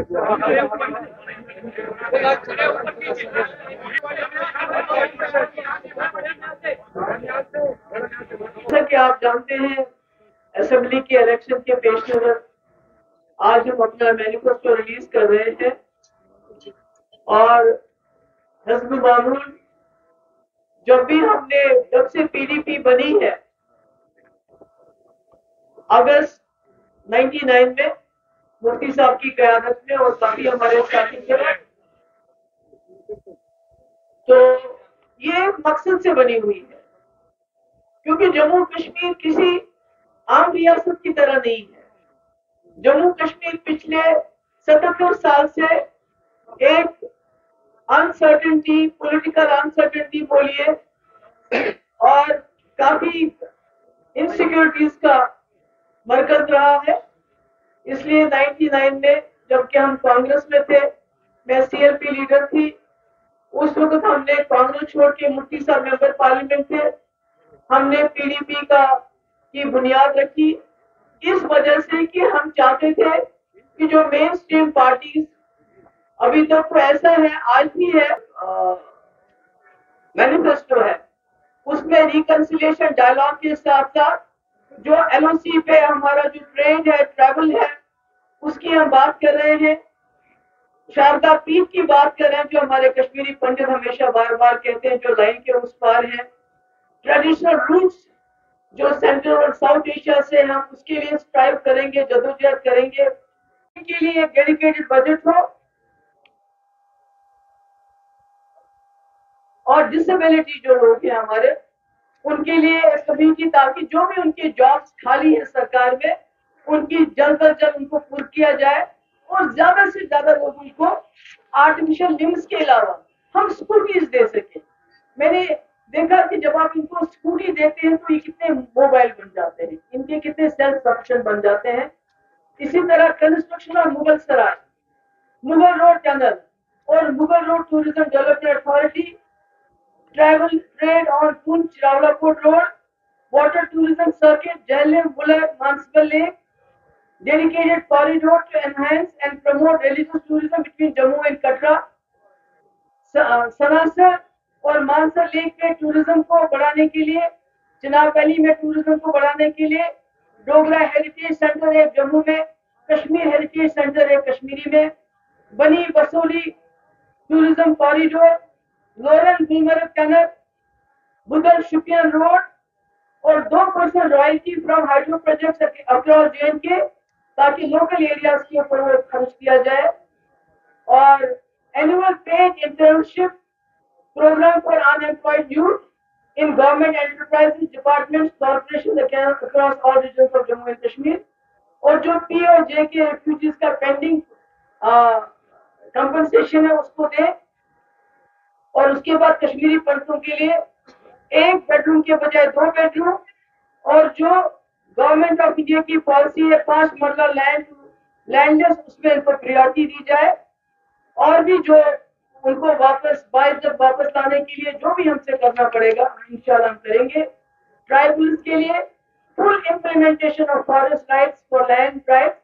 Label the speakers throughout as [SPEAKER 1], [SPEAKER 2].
[SPEAKER 1] جیسا کہ آپ جانتے ہیں اسمبلی کے الیکشن کے پیش نظر آج ہم اپنا مینیفیسٹو ریلیز کر رہے ہیں اور حزب معمول جب سے پی ڈی پی بنی ہے اگست 99 میں مفتی صاحب کی قیادت میں اور کافی ہمارے ساتھی تھے تو یہ مقصد سے بنی ہوئی ہے کیونکہ جموں کشمیر کسی عام ریاست کی طرح نہیں ہے. جموں کشمیر پچھلے 77 سال سے ایک انسرٹنٹی پولیٹیکل انسرٹنٹی بولیے اور کافی انسیکیورٹیز کا مرکز رہا ہے. اس لیے 99 میں جبکہ ہم کانگریس میں تھے, میں سی ایل پی لیڈر تھی, اس وقت ہم نے کانگریس چھوڑ کے مفتی صاحب ممبر پارلیمنٹ تھے, ہم نے پی ڈی پی کی بنیاد رکھی اس وجہ سے کہ ہم چاہتے تھے کہ جو مین سٹریم پارٹیز ابھی تک تو ایسا ہے, آج بھی ہے, مینیفیسٹو ہے, اس میں ریکنسیلیشن ڈائلاگ کے ساتھ ساتھ جو ایل او سی پہ ہمارا جو ٹرینڈ ہے, ٹریول ہے, اس کی ہم بات کر رہے ہیں. شاردا پیٹ کی بات کر رہے ہیں جو ہمارے کشمیری پنڈت ہمیشہ بار بار کہتے ہیں جو لائن کے اس پار ہیں. ٹریڈیشنل روٹس جو سینٹرل اور ساؤتھ ایشیا سے ہم اس کے لیے اسٹرائیو کریں گے, جدوجہد کریں گے. ان کے لیے ایک ڈیڈیکیٹڈ بجٹ ہو اور ڈسیبلٹی جو لوگ ہیں ہمارے ان کے لیے کمیٹی, تاکہ جو بھی ان کی جابس خالی ہیں سرکار میں ان کی جلد از جلد ان کو پر کیا جائے اور زیادہ سے زیادہ لوگوں کو آرٹیفیشل لمبس کے علاوہ ہم اسکوٹیز دے سکیں. میں نے دیکھا کہ جب آپ ان کو اسکوٹی دیتے ہیں تو یہ کتنے موبائل بن جاتے ہیں, ان کے کتنے سیلف سفیشینٹ بن جاتے ہیں. اسی طرح construction of Mughal Sarai, Mughal road tunnel اور Mughal road tourism development authority, travel trade on Poonch Rawalakot road, water tourism circuit Jhelum Wular Mansbal lake, dedicated corridor to enhance and promote religious tourism between Jammu and Katra. سناسر اور مانسر لیک میں tourism کو بڑھانے کے لیے, چناب ویلی میں tourism کو بڑھانے کے لیے ڈوگرا ہیریٹیج سینٹر ہے جموں میں, کشمیر ہیریٹیج سینٹر ہے کشمیری میں, بنی بسولی tourism corridor, Loran Gulmarg tunnel, بدر شپین روڈ اور 2% royalty from hydro projects across J and کے, تاکہ لوکل ایریاز کے اوپر خرچ کیا جائے. اور annual paid internship program for unemployed youth in government enterprise departments corporation across all regions of Jammu and Kashmir. اور جو پی اور جے کے ریفیوجیز کا پینڈنگ کمپنسیشن ہے اس کو دیں. اور اس کے بعد کشمیری پنڈتوں کے لیے 1 بیڈ روم کے بجائے 2 بیڈ روم, اور جو گورنمنٹ آف انڈیا کی پالیسی ہے 5 مرلہ لینڈس, اس میں ان کو پریورٹی دی جائے. اور بھی جو ان کو باعزت واپس لانے کے لیے جو بھی ہم سے کرنا پڑے گا انشاءاللہ ہم کریں گے. ٹرائبلز کے لیے full implementation of forest rights for land tribes,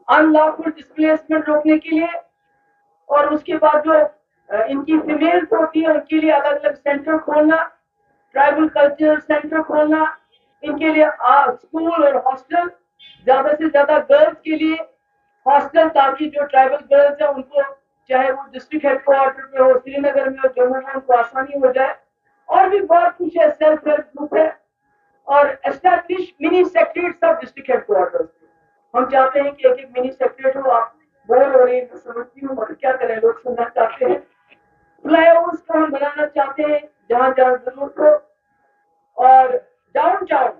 [SPEAKER 1] unlawful displacement روکنے کے لیے. اور اس کے بعد جو ان کی فیمیل ہوتی ہے ان کے لیے الگ الگ سینٹر کھولنا, ٹرائبل کلچرل سینٹر کھولنا, ان کے لیے اسکول اور ہاسٹل, زیادہ سے زیادہ گرلز کے لیے ہاسٹل, تاکہ جو ٹرائبل گرلز ہیں ان کو چاہے وہ ڈسٹرکٹ ہیڈ کوارٹر پہ ہو, سری نگر میں ہو, جموں میں, ان کو آسانی ہو جائے. اور بھی بہت کچھ ہے, سیلف ہیلپ گروپ ہے, اور establish mini secretariats of district headquarter. ہم چاہتے ہیں کہ ایک ایک منی سیکٹریٹ ہو. آپ بول ہو رہی ہیں سمجھتی ہوں, اور کیا کریں لوگ سننا چاہتے ہیں. فلائی اوورس کو ہم بنانا چاہتے ہیں جہاں جہاں ضرورت ہو. اور down town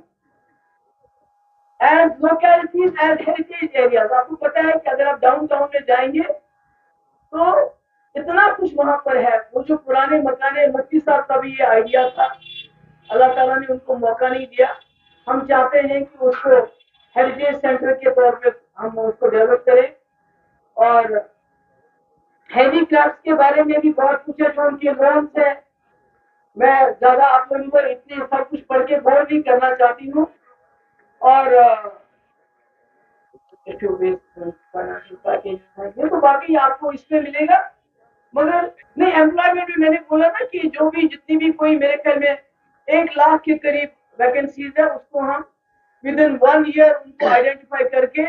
[SPEAKER 1] as localities as heritage areas, آپ کو پتا ہے کہ اگر آپ ڈاؤن ٹاؤن میں جائیں گے تو اتنا کچھ وہاں پر ہے. وہ جو پرانے مکانے, مفتی صاحب کا بھی یہ آئیڈیا تھا, اللہ تعالیٰ نے ان کو موقع نہیں دیا. ہم چاہتے ہیں کہ اس کو ہیریٹیج سینٹر کے طور پہ ہم اس کو ڈیولپ کریں. اور ہینڈی کرافٹس کے بارے میں بھی بہت کچھ ہے جو ان کے لونس ہیں. میں زیادہ آپ لوگوں پر اتنے سب کچھ پڑھ کے بور نہیں کرنا چاہتی ہوں. اور issue based financial package है, ये तो बाकी आपको इसमें मिलेगा। मगर नहीं, एम्प्लॉयमेंट भी मैंने बोला ना कि जो भी जितनी भी कोई मेरे ख्याल में 1 लाख के करीब वैकेंसीज है, उसको हम विद इन 1 ईयर उनको आइडेंटिफाई करके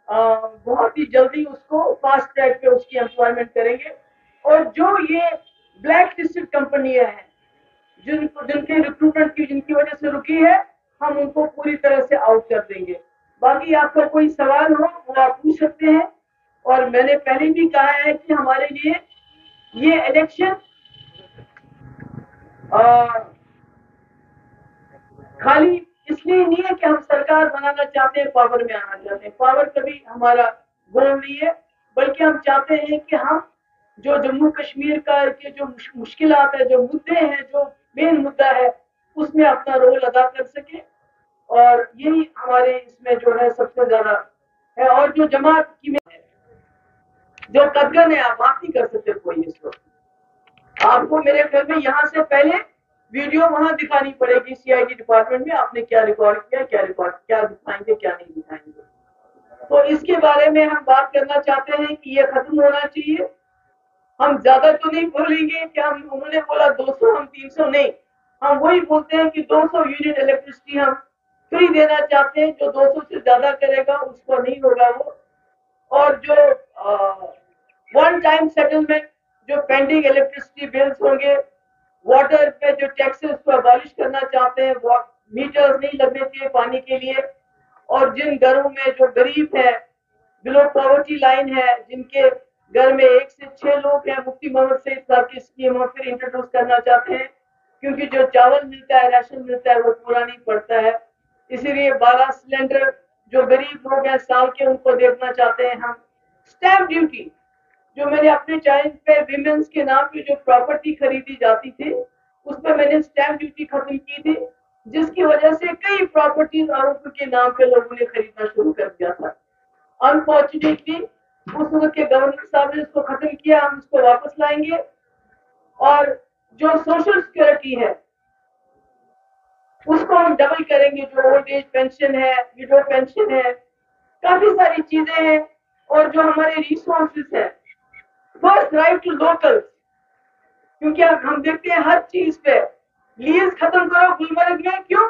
[SPEAKER 1] बहुत ही जल्दी उसको फास्ट ट्रैक पे उसकी एम्प्लॉयमेंट करेंगे। और जो ये ब्लैक लिस्टेड कंपनियां हैं जिनके रिक्रूटमेंट की जिनकी वजह से रुकी है, हम उनको पूरी तरह से आउट कर देंगे। बाकी आपका कोई सवाल हो वो आप पूछ सकते हैं। और मैंने पहले भी कहा है कि हमारे लिए ये इलेक्शन खाली इसलिए नहीं है कि हम सरकार बनाना चाहते हैं, पावर में आना चाहते हैं, पावर कभी हमारा गोल नहीं है, बल्कि हम चाहते हैं कि हम जो जम्मू कश्मीर का के जो मुश्किलात है, जो मुद्दे हैं, जो मेन मुद्दा है, उसमें अपना रोल अदा कर सके। और यही हमारे इसमें जो है सबसे ज्यादा है। और जो जमात की में जो कदगन है, आप बात नहीं कर सकते कोई इस वक्त। आपको मेरे ख्याल में यहाँ से पहले वीडियो वहां दिखानी पड़ेगी सीआईडी डिपार्टमेंट में, आपने क्या रिकॉर्ड किया, क्या दिखाएंगे, क्या नहीं दिखाएंगे। तो इसके बारे में हम बात करना चाहते हैं कि ये खत्म होना चाहिए। हम ज्यादा तो नहीं बोलेंगे कि हम उन्होंने बोला 200 हम 300 नहीं, हम वही बोलते हैं कि 200 यूनिट इलेक्ट्रिसिटी हम फ्री देना चाहते हैं। जो 200 से ज्यादा करेगा उसको नहीं होगा वो। और जो वन टाइम सेटलमेंट, जो पेंडिंग इलेक्ट्रिसिटी बिल्स होंगे, वाटर पे जो टैक्सेस को अबॉलिश करना चाहते हैं, मीटर्स नहीं लगने चाहिए पानी के लिए। और जिन घरों में जो गरीब है, बिलो पॉवर्टी लाइन है, जिनके घर में 1 से 6 लोग हैं, मुफ्ती मोहम्मद सईद साहब की स्कीम हम फिर इंट्रोड्यूस करना चाहते हैं, क्योंकि जो चावल मिलता है, राशन मिलता है, वो पूरा नहीं पड़ता है। इसीलिए 12 सिलेंडर जो गरीब लोग हैं साल के, उनको देखना चाहते हैं हम। स्टैंप ड्यूटी जो मैंने अपने चैनल पे विमेंस के नाम पे जो प्रॉपर्टी खरीदी जाती थी, उस पर मैंने स्टैंप ड्यूटी खत्म की थी, जिसकी वजह से कई प्रॉपर्टीज आरोपों के नाम पे लोगों ने खरीदना शुरू कर दिया था। अनफॉर्चुनेटली उस वक्त के गवर्नर साहब ने इसको खत्म किया, हम इसको वापस लाएंगे। और जो सोशल सिक्योरिटी है उसको हम डबल करेंगे, जो ओल्ड एज पेंशन है, विडो पेंशन है, काफी सारी चीजें हैं। और जो हमारे रिसोर्सेज है, फर्स्ट राइट टू लोकल, क्योंकि अब हम देखते हैं हर चीज पे लीज खत्म करो। गुलमर्ग में क्यों?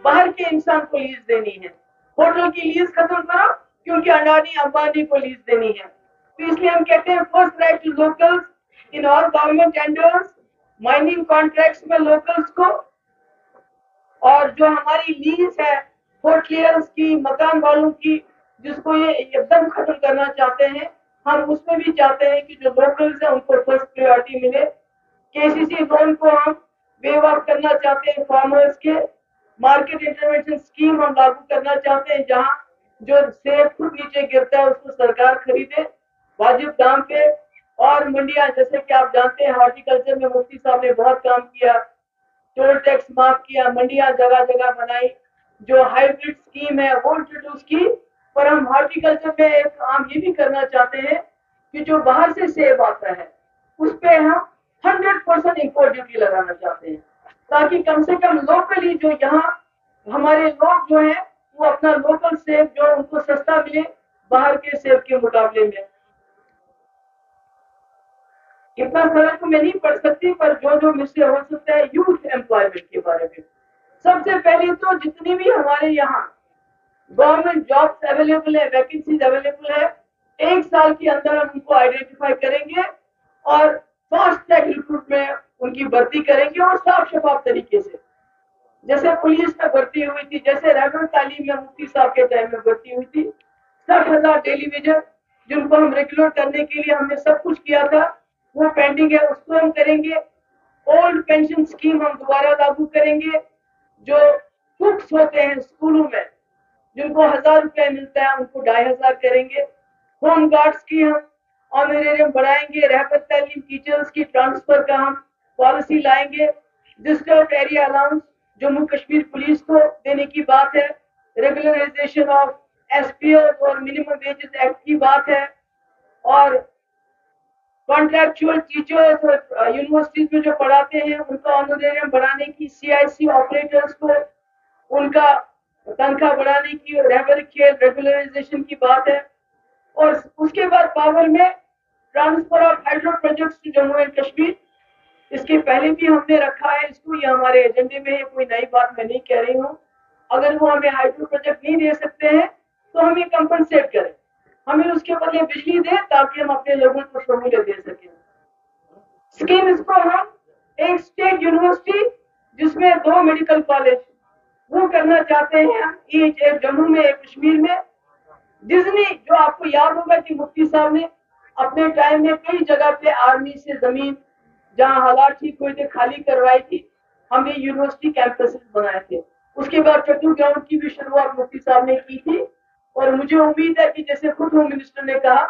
[SPEAKER 1] बाहर के इंसान को लीज देनी है। होटल की लीज खत्म करो क्योंकि अडानी अंबानी को लीज देनी है। तो इसलिए हम कहते हैं first right to locals in all government tenders, mining contracts में लोकल्स को। और जो हमारी लीज है होटलियर्स की, मकान वालों की, जिसको ये एकदम खत्म करना चाहते हैं, हम उसमें भी चाहते हैं कि जो लोकल्स हैं उनको फर्स्ट प्रायोरिटी मिले। केसीसी लोन को हम वेव ऑफ करना चाहते हैं फार्मर्स के। मार्केट इंटरवेंशन स्कीम हम लागू करना चाहते हैं, जहां जो सेब खुद नीचे गिरता है उसको सरकार खरीदे वाजिब दाम पे। और मंडियां, जैसे कि आप जानते हैं हॉर्टिकल्चर में मुफ्ती साहब ने बहुत काम किया, टोल टैक्स माफ किया, मंडियां जगह जगह बनाई, जो हाइब्रिड स्कीम है वो इंट्रोड्यूस की। पर हम हॉर्टिकल्चर में एक काम ये भी करना चाहते हैं कि जो बाहर से सेब आता है उस पे हम 100% इम्पोर्ट ड्यूटी लगाना चाहते हैं, ताकि कम से कम लोकली जो यहाँ हमारे लोग जो हैं वो अपना लोकल सेब जो उनको सस्ता मिले बाहर के सेब के मुकाबले में। इतना सारा तो मैं नहीं पढ़ सकती, पर जो जो मुझसे हो सकता है यूथ एम्प्लॉयमेंट के बारे में। सबसे पहले तो जितनी भी हमारे यहाँ गवर्नमेंट जॉब्स अवेलेबल है, वैकेंसीज अवेलेबल है, 1 साल के अंदर हम उनको आइडेंटिफाई करेंगे और फास्ट ट्रैक रिक्रूट में उनकी भर्ती करेंगे। और साफ शफाफ तरीके से, जैसे पुलिस में भर्ती हुई थी, जैसे रेगुलर तालीम में मुफ्ती साहब के टाइम में भर्ती हुई थी, 60,000 टेलीविजन जिनको हम रेगुलर करने के लिए हमने सब कुछ किया था, वो पेंडिंग है, उसको हम करेंगे। ओल्ड पेंशन स्कीम हम दोबारा लागू करेंगे। जो कुक्स होते हैं स्कूलों में, जिनको 1,000 रुपया मिलता है, उनको 2,500 करेंगे। होम गार्ड्स की हम ऑनरेरियम बढ़ाएंगे। रहबर तालीम टीचर्स की ट्रांसफर का हम पॉलिसी लाएंगे। Disturb area allowance Jammu Kashmir police को देने की बात है। रेगुलराइजेशन ऑफ एसपीओ और मिनिमम वेजेस एक्ट की बात है। और कॉन्ट्रैक्चुअल टीचर्स और यूनिवर्सिटीज में जो पढ़ाते हैं उनका ऑनरेरियम बढ़ाने की, सीआईसी ऑपरेटर्स को उनका तनख्वाह बढ़ाने की, लेबर के रेगुलराइजेशन की बात है। और उसके बाद पावर में transfer of hydro projects to Jammu and Kashmir, इसके पहले भी हमने रखा है इसको, ये हमारे एजेंडे में है, कोई नई बात मैं नहीं कह रही हूँ। अगर वो हमें हाइड्रो प्रोजेक्ट नहीं दे सकते हैं तो हमें कंपनसेट करें, हमें उसके बदले बिजली दें ताकि हम अपने लोगों को सहूलियत दे सकें। स्कीम इसको हम एक स्टेट यूनिवर्सिटी जिसमें 2 मेडिकल कॉलेज वो करना चाहते हैं हम, एक जम्मू में एक कश्मीर में। डिज्नी, जो आपको याद होगा कि मुफ्ती साहब ने अपने टाइम में कई जगह पे आर्मी से जमीन जहां हालात ठीक हुए थे खाली करवाई थी, हमने यूनिवर्सिटी कैंपस बनाए थे। उसके बाद चट्टू ग्राउंड की भी शुरुआत मुफ्ती साहब ने की थी, और मुझे उम्मीद है कि जैसे खुद होम मिनिस्टर ने कहा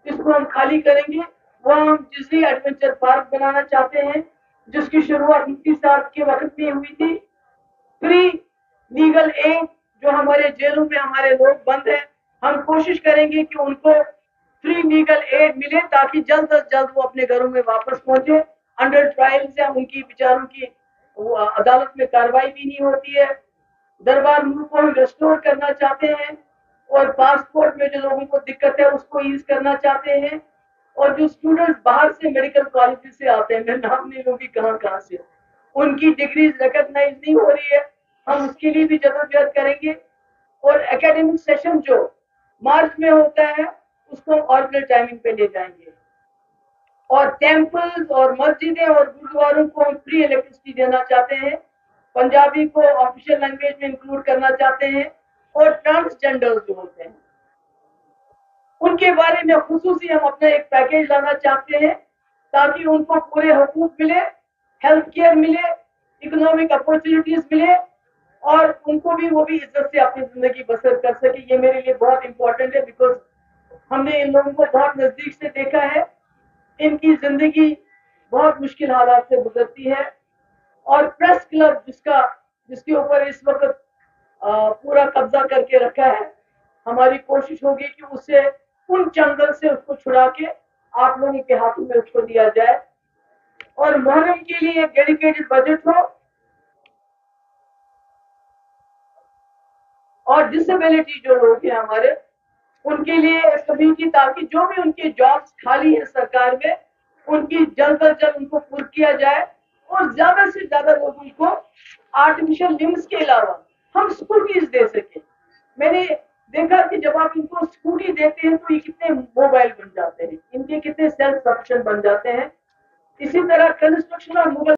[SPEAKER 1] इसको हम खाली करेंगे। वहां हम डिज्नी एडवेंचर पार्क बनाना चाहते हैं जिसकी शुरुआत मुफ्ती साहब के वक्त में हुई थी। फ्री लीगल एड, जो हमारे जेलों में हमारे लोग बंद हैं, हम कोशिश करेंगे कि उनको फ्री लीगल एड मिले ताकि जल्द से जल्द वो अपने घरों में वापस पहुंचे। अंडर ट्रायल्स है, उनकी बेचारों की अदालत में कार्रवाई भी नहीं होती है। दरबार मुल्क को हम रेस्टोर करना चाहते हैं, और पासपोर्ट में जो लोगों को दिक्कत है उसको ईज करना चाहते हैं। और जो स्टूडेंट्स बाहर से मेडिकल कॉलेज से आते हैं, मैं नाम नहीं लूंगी कहाँ से, उनकी डिग्रीज रिकॉग्नाइज नहीं हो रही है, हम उसके लिए भी जद्दोजहद करेंगे। और एकेडमिक सेशन जो मार्च में होता है उसको ऑर्डिनल टाइमिंग पे ले जाएंगे। और टेम्पल्स और मस्जिदें और गुरुद्वारों को हम फ्री इलेक्ट्रिसिटी देना चाहते हैं, पंजाबी को ऑफिशियल लैंग्वेज में इंक्लूड करना चाहते हैं। और ट्रांसजेंडर्स जो होते हैं उनके बारे में खुसूसी हम अपना एक पैकेज लाना चाहते हैं ताकि उनको पूरे हुकूक मिले, हेल्थ केयर मिले, इकोनॉमिक अपॉर्चुनिटीज मिले, और उनको भी वो भी इज्जत से अपनी जिंदगी बसर कर सके। ये मेरे लिए बहुत इंपॉर्टेंट है, बिकॉज हमने इन लोगों को बहुत नजदीक से देखा है, इनकी जिंदगी बहुत मुश्किल हालात से गुजरती है। और प्रेस क्लब जिसके ऊपर इस वक्त पूरा कब्जा करके रखा है, हमारी कोशिश होगी कि उससे उन जंगल से उसको छुड़ा के आप लोगों के हाथों में उसको दिया जाए, और मुहर्रम के लिए एक डेडिकेटेड बजट हो। और डिसेबिलिटी जो लोग हैं हमारे, उनके लिए कम्युनिटी, ताकि जो भी उनके जॉब्स खाली है सरकार में उनकी जल्द से जल्द उनको पूरा किया जाए, और ज्यादा से ज्यादा लोगों को आर्टिफिशियल लिम्स के अलावा हम स्कूटीज दे सके। मैंने देखा कि जब आप इनको स्कूटी देते हैं तो ये कितने मोबाइल बन जाते हैं, इनके कितने सेल्फ सफिशिएंट बन जाते हैं। इसी तरह कंस्ट्रक्शन और